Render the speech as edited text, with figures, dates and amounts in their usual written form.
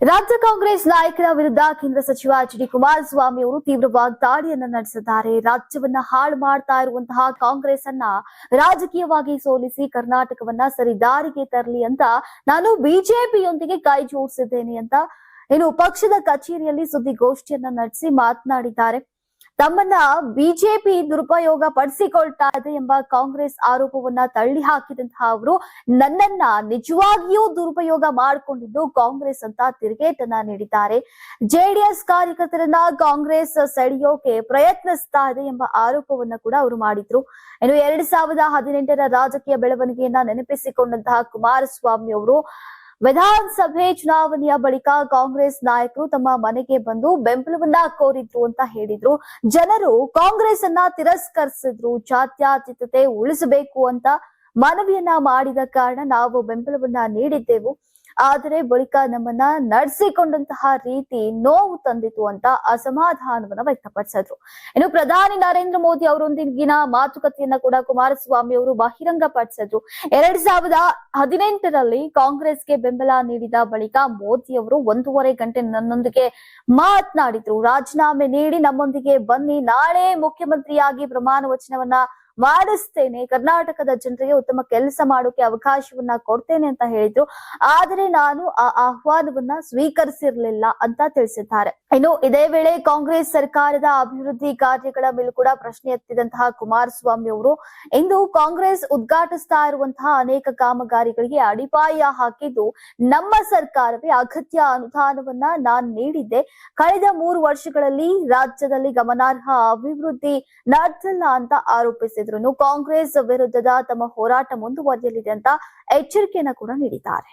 ರಾಜ್ಯ ಕಾಂಗ್ರೆಸ್ ನಾಯಕರ ವಿರುದ್ಧ ಕೇಂದ್ರ ಸಚಿವ ಎಚ್.ಡಿ. ಕುಮಾರಸ್ವಾಮಿ ಅವರು ತೀವ್ರವಾಗಿ ದಾಳಿಯನ್ನ ನಡೆಸಿದ್ದಾರೆ. ರಾಜ್ಯವನ್ನ ಹಾಳು ಮಾಡ್ತಾ ಇರುವಂತಹ ಕಾಂಗ್ರೆಸ್ ಅನ್ನ ರಾಜಕೀಯವಾಗಿ ಸೋಲಿಸಿ ಕರ್ನಾಟಕವನ್ನ ಸರಿ ದಾರಿಗೆ ತರಲಿ ಅಂತ ನಾನು ಬಿಜೆಪಿಯೊಂದಿಗೆ ಕೈ ಜೋಡಿಸಿದ್ದೇನೆ ಅಂತ ಪಕ್ಷದ ಕಚೇರಿಯಲ್ಲಿ ಸುದ್ದಿಗೋಷ್ಠಿಯನ್ನ ನಡೆಸಿ ಮಾತನಾಡಿದ್ದಾರೆ. ತಮ್ಮನ್ನ ಬಿಜೆಪಿ ದುರುಪಯೋಗ ಪಡಿಸಿಕೊಳ್ತಾ ಇದೆ ಎಂಬ ಕಾಂಗ್ರೆಸ್ ಆರೋಪವನ್ನ ತಳ್ಳಿ ಹಾಕಿದಂತಹ ಅವರು ನನ್ನನ್ನ ನಿಜವಾಗಿಯೂ ದುರುಪಯೋಗ ಮಾಡಿಕೊಂಡಿದ್ದು ಕಾಂಗ್ರೆಸ್ ಅಂತ ತಿರುಗೇಟನ್ನ ನೀಡಿದ್ದಾರೆ. ಜೆಡಿಎಸ್ ಕಾರ್ಯಕರ್ತರನ್ನ ಕಾಂಗ್ರೆಸ್ ಸೆಳೆಯೋಕೆ ಪ್ರಯತ್ನಿಸ್ತಾ ಇದೆ ಎಂಬ ಆರೋಪವನ್ನ ಕೂಡ ಅವರು ಮಾಡಿದ್ರು. 2018ರ ರಾಜಕೀಯ ಬೆಳವಣಿಗೆಯನ್ನ ನೆನಪಿಸಿಕೊಂಡಂತಹ ಕುಮಾರಸ್ವಾಮಿ ಅವರು ವಿಧಾನಸಭೆ ಚುನಾವಣೆಯ ಬಳಿಕ ಕಾಂಗ್ರೆಸ್ ನಾಯಕರು ತಮ್ಮ ಮನೆಗೆ ಬಂದು ಬೆಂಬಲವನ್ನ ಕೋರಿದ್ರು ಅಂತ ಹೇಳಿದ್ರು. ಜನರು ಕಾಂಗ್ರೆಸ್ ಅನ್ನ ತಿರಸ್ಕರಿಸಿದ್ರು. ಜಾತ್ಯತೀತತೆ ಉಳಿಸಬೇಕು ಅಂತ ಮನವಿಯನ್ನ ಮಾಡಿದ ಕಾರಣ ನಾವು ಬೆಂಬಲವನ್ನ ನೀಡಿದ್ದೆವು. ಆದರೆ ಬಳಿಕ ನಮ್ಮನ್ನ ನಡೆಸಿಕೊಂಡಂತಹ ರೀತಿ ನೋವು ತಂದಿತು ಅಂತ ಅಸಮಾಧಾನವನ್ನ ವ್ಯಕ್ತಪಡಿಸಿದ್ರು. ಇನ್ನು ಪ್ರಧಾನಿ ನರೇಂದ್ರ ಮೋದಿ ಅವರೊಂದಿಗಿನ ಮಾತುಕತೆಯನ್ನ ಕೂಡ ಕುಮಾರಸ್ವಾಮಿ ಅವರು ಬಹಿರಂಗ ಪಡಿಸಿದ್ರು. 2018ರಲ್ಲಿ ಕಾಂಗ್ರೆಸ್ಗೆ ಬೆಂಬಲ ನೀಡಿದ ಬಳಿಕ ಮೋದಿ ಅವರು 1.5 ಗಂಟೆ ನನ್ನೊಂದಿಗೆ ಮಾತನಾಡಿದ್ರು. ರಾಜೀನಾಮೆ ನೀಡಿ ನಮ್ಮೊಂದಿಗೆ ಬನ್ನಿ, ನಾಳೆ ಮುಖ್ಯಮಂತ್ರಿಯಾಗಿ ಪ್ರಮಾಣ ವಚನವನ್ನ ಮಾಡಿಸ್ತೇನೆ, ಕರ್ನಾಟಕದ ಜನರಿಗೆ ಉತ್ತಮ ಕೆಲಸ ಮಾಡೋಕೆ ಅವಕಾಶವನ್ನ ಕೊಡ್ತೇನೆ ಅಂತ ಹೇಳಿದ್ರು. ಆದರೆ ನಾನು ಆ ಆಹ್ವಾನವನ್ನ ಸ್ವೀಕರಿಸಿರ್ಲಿಲ್ಲ ಅಂತ ತಿಳಿಸಿದ್ದಾರೆ. ಇನ್ನು ಇದೇ ವೇಳೆ ಕಾಂಗ್ರೆಸ್ ಸರ್ಕಾರದ ಅಭಿವೃದ್ಧಿ ಕಾರ್ಯಗಳ ಮೇಲೂ ಕೂಡ ಪ್ರಶ್ನೆ ಎತ್ತಿದಂತಹ ಕುಮಾರಸ್ವಾಮಿ ಅವರು ಇಂದು ಕಾಂಗ್ರೆಸ್ ಉದ್ಘಾಟಿಸ್ತಾ ಇರುವಂತಹ ಅನೇಕ ಕಾಮಗಾರಿಗಳಿಗೆ ಅಡಿಪಾಯ ಹಾಕಿದ್ದು ನಮ್ಮ ಸರ್ಕಾರವೇ. ಅಗತ್ಯ ಅನುದಾನವನ್ನ ನಾನು ನೀಡಿದ್ದೆ. ಕಳೆದ 3 ವರ್ಷಗಳಲ್ಲಿ ರಾಜ್ಯದಲ್ಲಿ ಗಮನಾರ್ಹ ಅಭಿವೃದ್ಧಿ ನಡೆದಿಲ್ಲ ಅಂತ ಆರೋಪಿಸಿದ್ರು. ಕಾಂಗ್ರೆಸ್ ವಿರುದ್ಧದ ತಮ್ಮ ಹೋರಾಟ ಮುಂದುವರಿಯಲಿದೆ ಅಂತ ಎಚ್ಚರಿಕೆಯನ್ನ ಕೂಡ ನೀಡಿದ್ದಾರೆ.